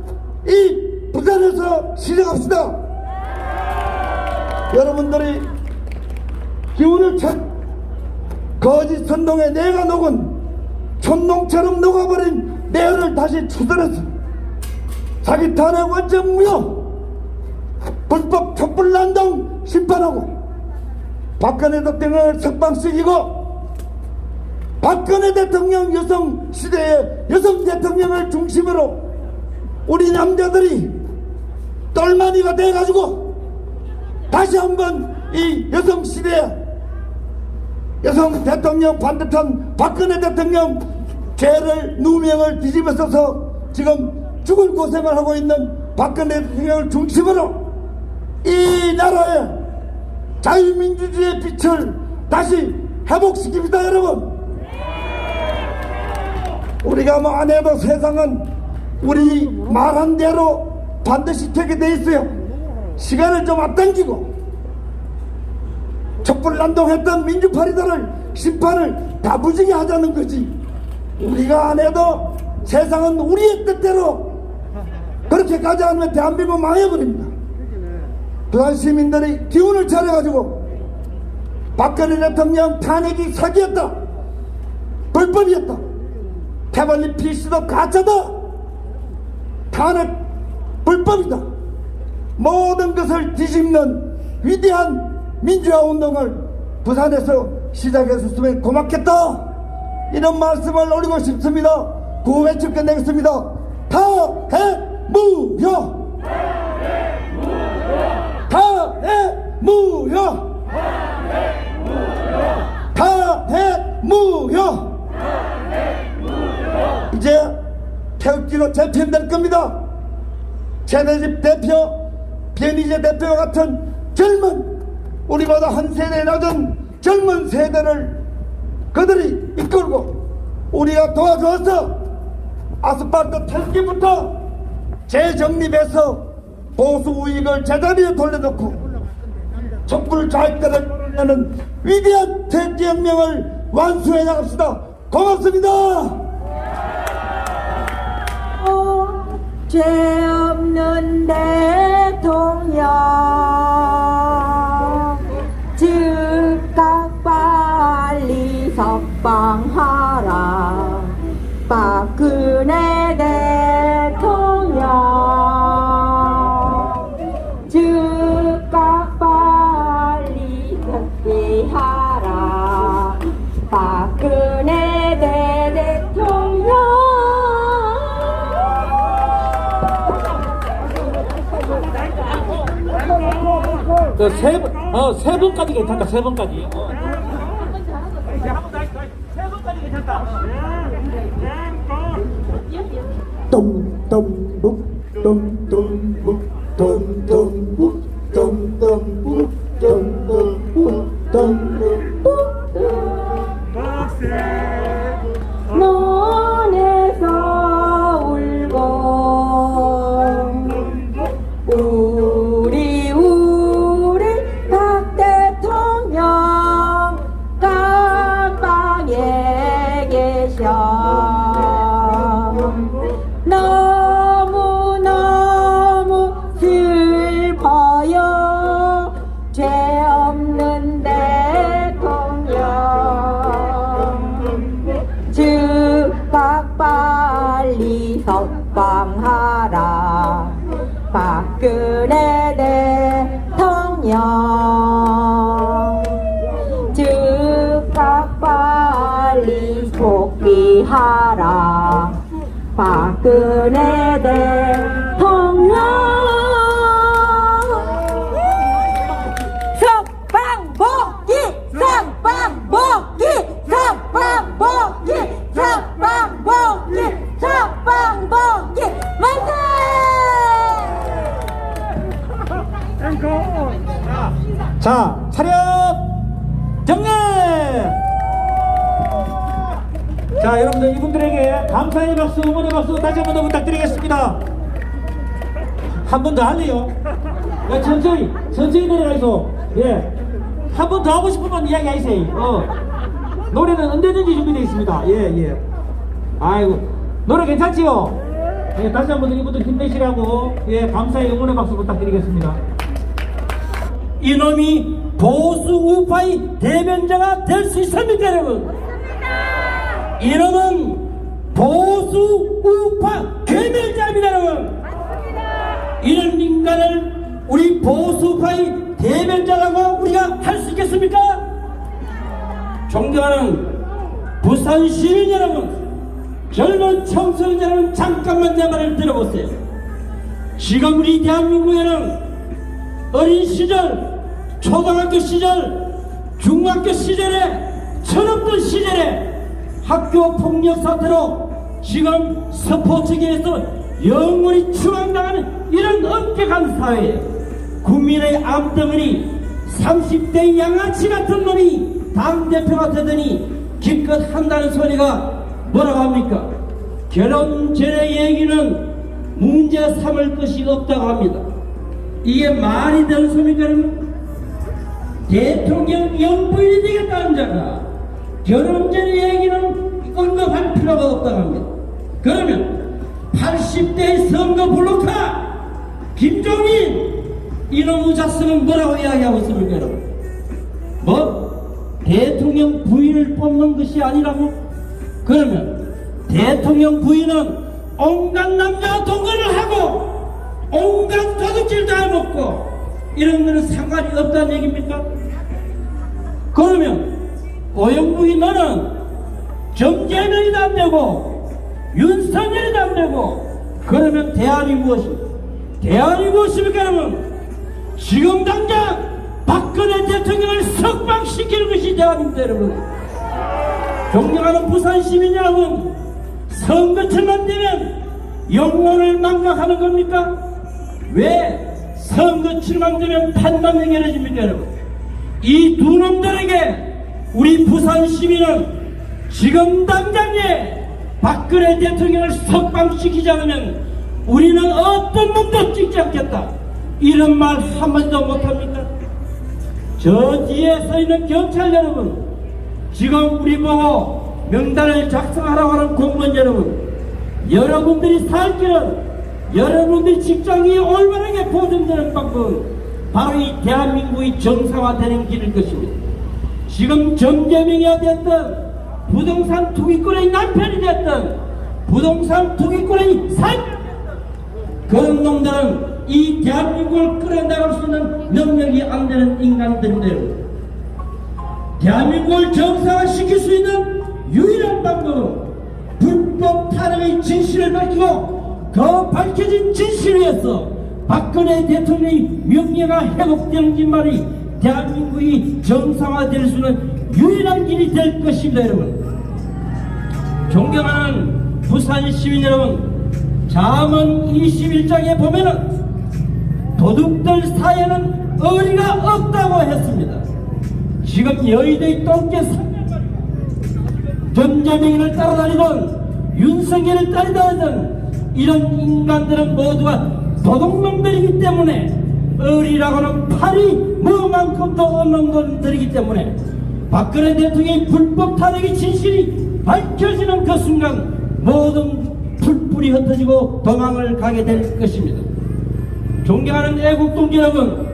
이 부산에서 시작합시다. 여러분들이 기운을 찬 거짓 선동에 내가 녹은 촌농처럼 녹아버린 내연을 다시 추스려서 사기 탄핵 원천 무효, 불법 촛불난동 심판하고 박근혜 대통령을 석방시키고 박근혜 대통령 여성 시대의 여성 대통령을 중심으로 우리 남자들이 똘마니가 돼가지고 다시 한번 이 여성 시대에 여성 대통령 반듯한 박근혜 대통령 죄를 누명을 뒤집어 써서 지금 죽을 고생을 하고 있는 박근혜 대통령을 중심으로 이 나라의 자유민주주의의 빛을 다시 회복시킵니다. 여러분, 우리가 뭐 안 해도 세상은 우리 말한 대로 반드시 되게 돼 있어요. 시간을 좀 앞당기고 촛불난동했던 민주파리들을 심판을 다부지게 하자는 거지. 우리가 안 해도 세상은 우리의 뜻대로 그렇게 가지 않으면 대한민국 망해버립니다. 부산 시민들이 기운을 차려가지고 박근혜 대통령 탄핵이 사기였다, 불법이었다, 태블릿 PC도 가짜다, 탄핵 불법이다, 모든 것을 뒤집는 위대한 민주화 운동을 부산에서 시작했었으면 고맙겠다, 이런 말씀을 올리고 싶습니다. 구호 외쳐 끝내겠습니다. 탄핵무효! 탄핵무효! 탄핵무효! 이제 태극기로 재편될 겁니다. 최대집 대표, 변희재 대표와 같은 젊은, 우리보다 한 세대 낮은 젊은 세대를 그들이 이끌고 우리가 도와줘서 아스팔트 탈기부터 재정립해서 보수 우익을 제자리에 돌려놓고 촛불 좌익들을 몰아내는 위대한 대혁명을 완수해 나갑시다. 고맙습니다. 죄 없는데 대통령 즉각 빨리 석방하라. 박근혜 대통령 즉각 빨리 석방하라. 박근혜 대통령. 세 번까지 괜찮다. 세 번까지. 세 번까지 괜찮다. 똥똥묵 똥똥묵 똥똥묵 똥똥묵 똥똥묵 똥똥묵 논에서 울고 우리 박 대통령 감방에 계셔. 너무너무 슬퍼요. 죄 없는 대통령 즉각 빨리 석방하라. 박근혜 대통령 즉각 빨리 복귀하라. 박근혜 대통령 석방복귀 석방복귀 석방복귀 석방복귀 석방복귀 만세! 자, 차렷 정례! 자, 여러분들 이분들에게 감사의 박수, 응원의 박수 다시 한 번 더 부탁드리겠습니다. 한 번 더 할래요? 천천히 내려가서. 예. 한 번 더 하고 싶으면 이야기하세요. 노래는 언제든지 준비되어 있습니다. 예. 아이고, 노래 괜찮지요? 예, 다시 한 번 이분들 힘내시라고, 예, 감사의 응원의 박수 부탁드리겠습니다. 이놈이 보수 우파의 대변자가 될 수 있습니까, 여러분? 이놈은 보수 우파 괴멸자입니다, 여러분. 이런 인간을 우리 보수 우파의 대변자라고 우리가 할 수 있겠습니까? 존경하는 부산 시민 여러분, 젊은 청소년 여러분, 잠깐만 내 말을 들어보세요. 지금 우리 대한민국에는 어린 시절, 초등학교 시절, 중학교 시절에, 철없던 시절에 학교 폭력 사태로 지금 스포츠계에서 영원히 추앙당하는 이런 엄격한 사회에 국민의 암덩어리 30대 양아치 같은 놈이 당대표가 되더니 기껏 한다는 소리가 뭐라고 합니까? 결혼 전의 얘기는 문제 삼을 것이 없다고 합니다. 이게 말이 되는 소리입니까, 여러분? 대통령 영부인이 되겠다는 자가 결혼 전의 얘기는 언급할 필요가 없다고 합니다. 그러면 80대의 선거 블록카 김종인 이런 의자성은 뭐라고 이야기하고 있습니까, 여러분? 뭐? 대통령 부인을 뽑는 것이 아니라고? 그러면 대통령 부인은 온갖 남자와 동거를 하고 온갖 도둑질 다 해먹고 이런 거는 상관이 없다는 얘기입니까? 그러면 오영부인 너는 정재명이도 안 되고 윤석열이도 안 되고 그러면 대안이 무엇입니까? 대안이 무엇입니까, 여러분? 지금 당장 박근혜 대통령을 석방시키는 것이 대안입니다, 여러분. 존경하는 부산 시민 여러분, 선거철만 되면 영혼을 망각하는 겁니까? 왜 선거철만 되면 판단 해결해집니까, 여러분? 이 두 놈들에게 우리 부산 시민은 지금 당장에 박근혜 대통령을 석방시키지 않으면 우리는 어떤 놈도 찍지 않겠다, 이런 말 한마디도 못합니까? 저 뒤에 서 있는 경찰 여러분, 지금 우리 보고 명단을 작성하라고 하는 공무원 여러분, 여러분들이 살 길은 여러분들 직장이 올바르게 보존되는 방법은 바로 이 대한민국의 정상화되는 길일 것입니다. 지금 정재명이 됐든 부동산 투기꾼의 남편이 됐든 부동산 투기꾼의 삶 그런 놈들은 이 대한민국을 끌어나갈 수 있는 능력이 안 되는 인간들인데요. 대한민국을 정상화시킬 수 있는 유일한 방법은 불법 탄핵의 진실을 밝히고 그 밝혀진 진실을 위해서 박근혜 대통령의 명예가 회복되는 말이 대한민국이 정상화될 수 있는 유일한 길이 될 것입니다. 여러분, 존경하는 부산 시민 여러분, 잠언 21장에 보면은 도둑들 사이에는 의리가 없다고 했습니다. 지금 여의도의 똥개 3년만에 전재명을 따라다니던 윤석열을 따라다니던 이런 인간들은 모두가 도둑놈들이기 때문에 의리라고는 팔이 뭐만큼도 없는 놈들이기 때문에 박근혜 대통령의 불법 탄핵의 진실이 밝혀지는 그 순간 모든 풀뿌리 흩어지고 도망을 가게 될 것입니다. 존경하는 애국동지 여러분,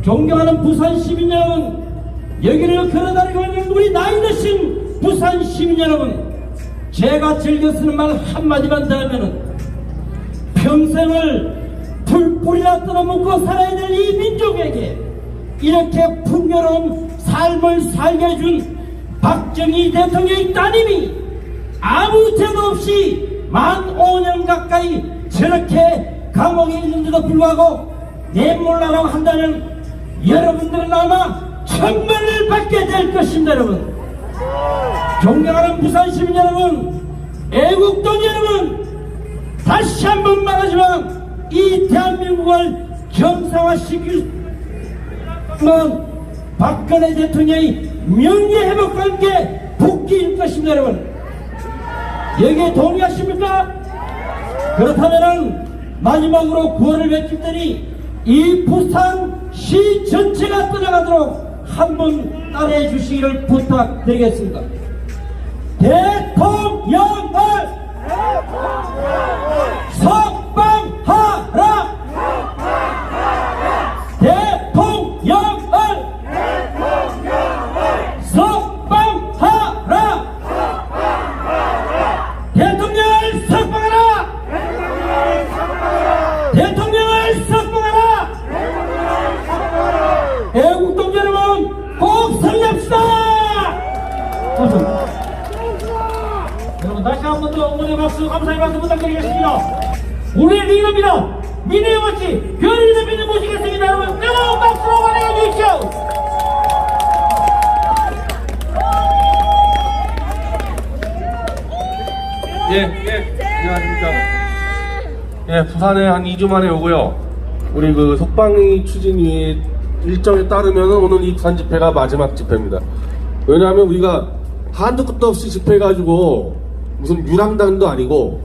존경하는 부산 시민 여러분, 여기를 걸어다니고 있는 우리 나이 드신 부산 시민 여러분, 제가 즐겨 쓰는 말 한마디만 더 하면은 평생을 풀뿌리나 뜯어먹고 살아야 될 이 민족에게 이렇게 풍요로운 삶을 살게 해준 박정희 대통령의 따님이 아무 죄도 없이 만 5년 가까이 저렇게 감옥에 있는데도 불구하고 내몰라라고 한다면 여러분들은 아마 천벌을 받게 될 것입니다. 여러분, 존경하는 부산 시민 여러분, 애국동 여러분, 다시 한번 말하지만 이 대한민국을 정상화시킬 건 박근혜 대통령의 명예회복과 함께 복귀일 것입니다. 여러분, 여기에 동의하십니까? 그렇다면 마지막으로 구호를 외칠 이 부산시 전체가 떠나가도록 한번 따라해 주시기를 부탁드리겠습니다. 대통령을 석방하라! 대통령을 석방하라! 대통령을 석방하라! 대통령을 석방하라! 애국동 여러분, 꼭 승리합시다! 여러분, 다시 한 번 더 응원의 박수, 감사의 박수 부탁드리겠습니다. 우리 리더입니다. 미래의 원칙 별을 대표님 모시겠습니다. 여러분, 뜨거운 박수로 환영해 주십시오. 안녕하십니까. 부산에 한 2주 만에 오고요. 우리 그 석방이 추진위 일정에 따르면 오늘 이 부산 집회가 마지막 집회입니다. 왜냐하면 우리가 한도 끝도 없이 집회해가지고 무슨 유랑단도 아니고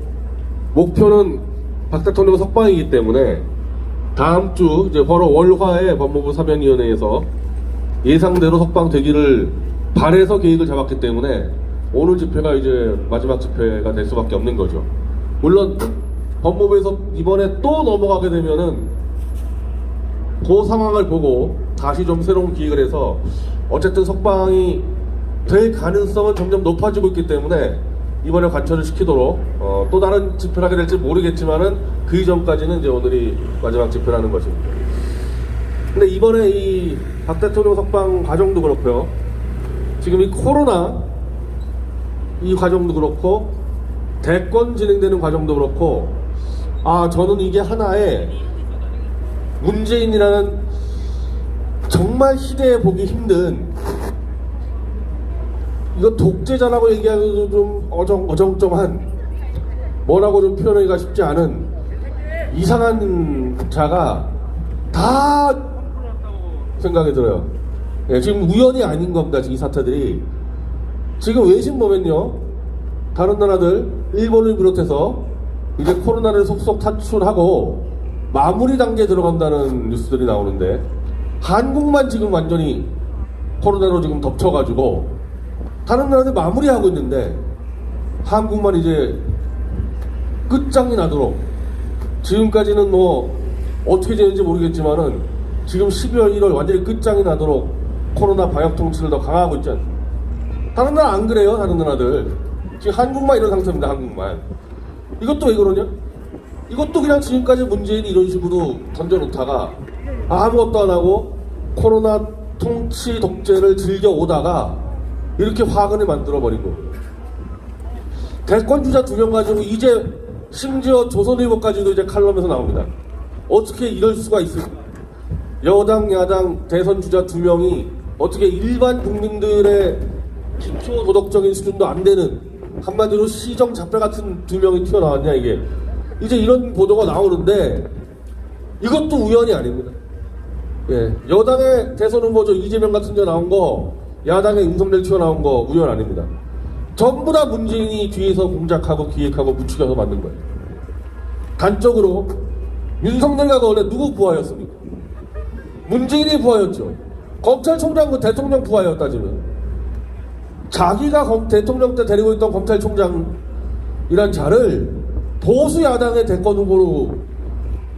목표는 박 대통령 석방이기 때문에 다음 주 이제 바로 월화에 법무부 사면위원회에서 예상대로 석방되기를 바래서 계획을 잡았기 때문에 오늘 집회가 이제 마지막 집회가 될 수밖에 없는 거죠. 물론 법무부에서 이번에 또 넘어가게 되면은 그 상황을 보고 다시 좀 새로운 기획을 해서 어쨌든 석방이 될 가능성은 점점 높아지고 있기 때문에 이번에 관철을 시키도록 또 다른 집회를 하게 될지 모르겠지만은 그 이전까지는 이제 오늘이 마지막 집회라는 것입니다. 근데 이번에 이 박 대통령 석방 과정도 그렇고요. 지금 이 코로나 이 과정도 그렇고 대권 진행되는 과정도 그렇고 저는 이게 하나의 문재인이라는 정말 시대에 보기 힘든, 이거 독재자라고 얘기하기도 좀 어정쩡한, 뭐라고 좀 표현하기가 쉽지 않은 이상한 자가 다 생각이 들어요. 지금 우연이 아닌 겁니다. 이 사태들이. 지금 외신 보면요, 다른 나라들 일본을 비롯해서 이제 코로나를 속속 탈출하고 마무리 단계에 들어간다는 뉴스들이 나오는데 한국만 지금 완전히 코로나로 지금 덮쳐가지고 다른 나라들 마무리하고 있는데 한국만 이제 끝장이 나도록 지금까지는 뭐 어떻게 되는지 모르겠지만은 지금 12월 1월 완전히 끝장이 나도록 코로나 방역 통치를 더 강화하고 있지 않습니까? 다른 나라 안 그래요. 다른 나라들 지금 한국만 이런 상태입니다. 한국만. 이것도 왜 그러냐? 이것도 그냥 지금까지 문재인이 이런 식으로 던져놓다가 아무것도 안 하고 코로나 통치 독재를 즐겨오다가 이렇게 화근을 만들어버린 거예요. 대권주자 2명 가지고 이제 심지어 조선일보까지도 이제 칼럼에서 나옵니다. 어떻게 이럴 수가 있을까? 여당, 야당, 대선주자 2명이 어떻게 일반 국민들의 기초 도덕적인 수준도 안 되는 한마디로 시정잡배 같은 2명이 튀어나왔냐 이게. 이제 이런 보도가 나오는데 이것도 우연이 아닙니다. 예, 여당의 대선 후보죠. 이재명 같은 데 나온 거, 야당의 윤석열 튀어나온 거 우연 아닙니다. 전부 다 문재인이 뒤에서 공작하고 기획하고 부추겨서 만든 거예요. 단적으로 윤석열과 원래 누구 부하였습니까? 문재인이 부하였죠. 검찰총장은 대통령 부하였 따지면. 자기가 대통령 때 데리고 있던 검찰총장이란 자를 보수 야당의 대권 후보로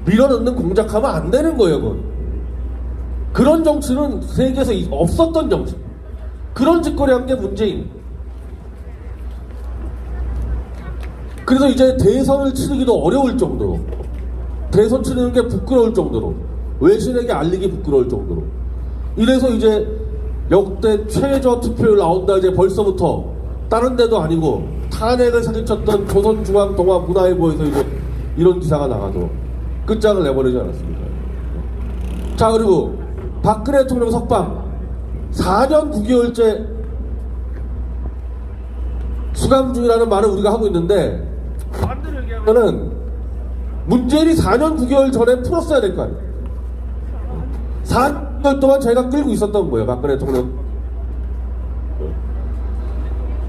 밀어넣는 공작하면 안 되는 거예요. 그건. 그런 정치는 세계에서 없었던 정치. 그런 짓거리 한 게 문재인. 그래서 이제 대선을 치르기도 어려울 정도로, 대선 치르는 게 부끄러울 정도로, 외신에게 알리기 부끄러울 정도로, 이래서 이제 역대 최저 투표율 나온다 이제 벌써부터 다른 데도 아니고 탄핵을 사기쳤던 조선중앙동아문화일보에서 이제 이런 기사가 나가도 끝장을 내버리지 않았습니까? 자, 그리고 박근혜 대통령 석방 4년 9개월째 수감 중이라는 말을 우리가 하고 있는데, 반대로 얘기하면은 문재인이 4년 9개월 전에 풀었어야 될 거 아니에요. 4년 동안 저희가 끌고 있었던 거예요, 박근혜 대통령.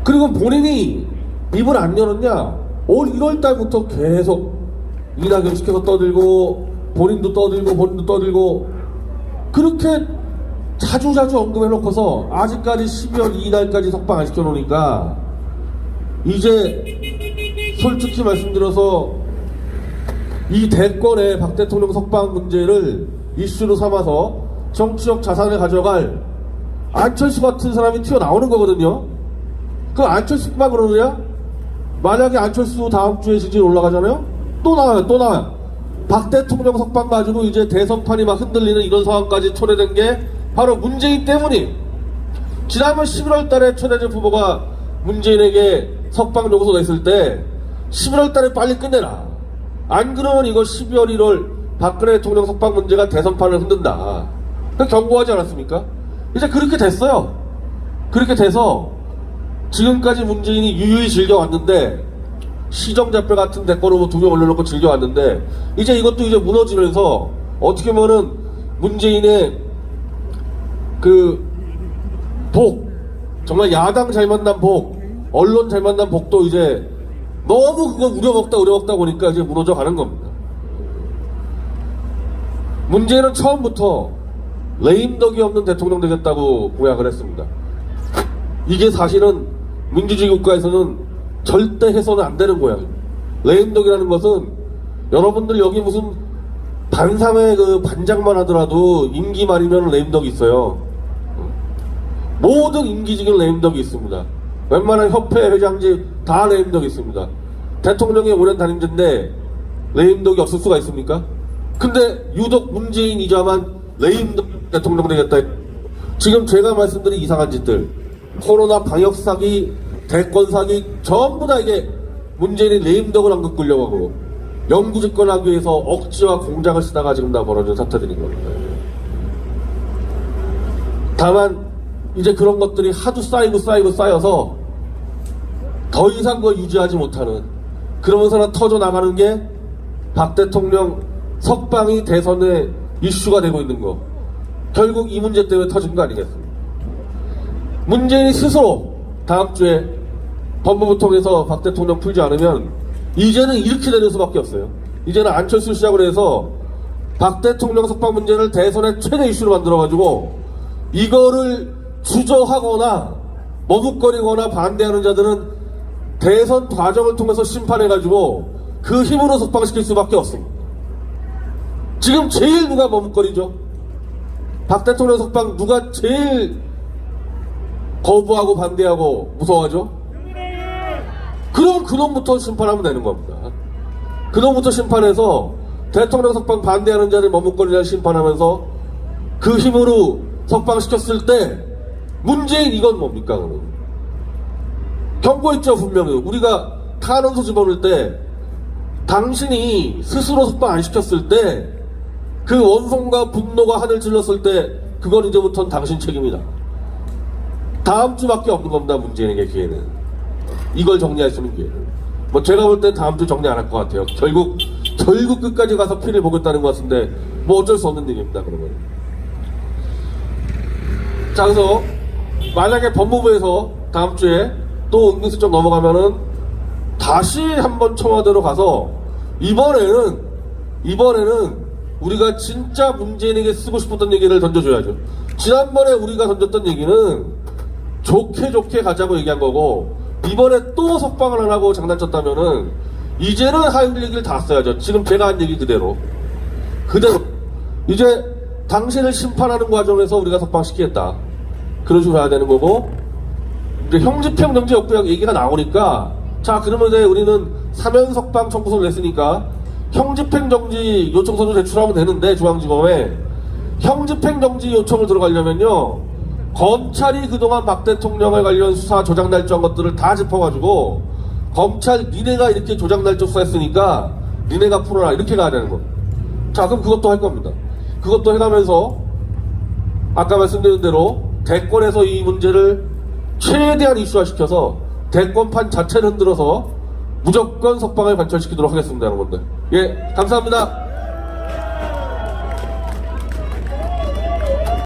그리고 본인이 입을 안 열었냐? 올 1월 달부터 계속 이낙연 시켜서 떠들고, 본인도 떠들고, 그렇게 자주자주 언급해놓고서 아직까지 12월 2일까지 석방 안 시켜놓으니까 이제 솔직히 말씀드려서 이 대권의 박 대통령 석방 문제를 이슈로 삼아서 정치적 자산을 가져갈 안철수 같은 사람이 튀어나오는 거거든요. 그 안철수만 그러느냐? 만약에 안철수 다음 주에 지지율 올라가잖아요? 또 나와요. 박 대통령 석방 가지고 이제 대선판이 막 흔들리는 이런 상황까지 초래된 게 바로 문재인 때문이. 지난번 11월 달에 최대진 후보가 문재인에게 석방 요구서 냈을 때 11월 달에 빨리 끝내라. 안 그러면 이거 12월 1월 박근혜 대통령 석방 문제가 대선판을 흔든다. 경고하지 않았습니까? 이제 그렇게 됐어요. 그렇게 돼서 지금까지 문재인이 유유히 즐겨왔는데, 시정잡배 같은 대권 후보 2명 올려놓고 즐겨왔는데, 이제 이것도 이제 무너지면서 어떻게 보면은 문재인의 그 정말 야당 잘 만난 언론 잘 만난 복도 이제 너무 그거 우려먹다 보니까 이제 무너져 가는 겁니다. 문재인은 처음부터 레임덕이 없는 대통령 되겠다고 공약을 했습니다. 이게 사실은 민주주의 국가에서는 절대 해서는 안 되는 거야. 레임덕이라는 것은 여러분들 여기 무슨 반삼의 그 반장만 하더라도 임기 말이면 레임덕이 있어요. 모든 임기직은 레임덕이 있습니다. 웬만한 협회 회장직 다 레임덕이 있습니다. 대통령이 오랜 단임제인데 레임덕이 없을 수가 있습니까? 근데 유독 문재인 이자만 레임덕 대통령 되겠다. 지금 제가 말씀드린 이상한 짓들, 코로나 방역 사기, 대권 사기, 전부 다 이게 문재인이 레임덕을 한 것 끌려가고 영구 집권하기 위해서 억지와 공작을 쓰다가 지금 다 벌어진 사태들인 겁니다. 다만 이제 그런 것들이 하도 쌓여서 더 이상 그걸 유지하지 못하는, 그러면서는 터져 나가는 게 박 대통령 석방이 대선의 이슈가 되고 있는 거. 결국 이 문제 때문에 터진 거 아니겠습니까? 문재인이 스스로 다음 주에 법무부 통해서 박 대통령 풀지 않으면 이제는 이렇게 되는 수밖에 없어요. 이제는 안철수 시작으로 해서 박 대통령 석방 문제를 대선의 최대 이슈로 만들어가지고 이거를 주저하거나 머뭇거리거나 반대하는 자들은 대선 과정을 통해서 심판해가지고 그 힘으로 석방시킬 수밖에 없습니다. 지금 제일 누가 머뭇거리죠? 박 대통령 석방 누가 제일 거부하고 반대하고 무서워하죠? 그럼 그놈부터 심판하면 되는 겁니다. 그놈부터 심판해서 대통령 석방 반대하는 자를 머뭇거리냐 심판하면서 그 힘으로 석방시켰을 때 문재인 이건 뭡니까? 그러면 경고했죠. 분명히 우리가 탄원서 집어넣을 때 당신이 스스로 석방 안 시켰을 때 그 원성과 분노가 하늘 찔렀을 때 그건 이제부터는 당신 책임이다. 다음 주밖에 없는 겁니다. 문재인에게 기회는. 이걸 정리할 수 있는 기회는. 뭐 제가 볼 때 다음 주 정리 안 할 것 같아요. 결국 끝까지 가서 피를 보겠다는 것 같은데 뭐 어쩔 수 없는 얘기입니다. 그러면. 자, 그래서 만약에 법무부에서 다음 주에 또 은근슬쩍 넘어가면은 다시 한번 청와대로 가서 이번에는 우리가 진짜 문재인에게 쓰고 싶었던 얘기를 던져줘야죠. 지난번에 우리가 던졌던 얘기는 좋게 가자고 얘기한 거고 이번에 또 석방을 안 하고 장난쳤다면은 이제는 할 얘기를 다 써야죠. 지금 제가 한 얘기 그대로 이제 당신을 심판하는 과정에서 우리가 석방시키겠다. 그런 식으로 해야 되는 거고 이제 형집행 정지 역부역 얘기가 나오니까 자 그러면 이제 우리는 사면 석방 청구서를 냈으니까 형집행 정지 요청서도 제출하면 되는데 중앙지검에 형집행 정지 요청을 들어가려면요 검찰이 그동안 박 대통령에 관련 수사 조작 날조한 것들을 다 짚어가지고 검찰 니네가 이렇게 조작 날조 수사했으니까 니네가 풀어라 이렇게 가야 되는 거예요. 자 그럼 그것도 할 겁니다. 그것도 해가면서 아까 말씀드린 대로 대권에서 이 문제를 최대한 이슈화시켜서 대권판 자체를 흔들어서 무조건 석방을 관철시키도록 하겠습니다. 여러분들. 예, 감사합니다.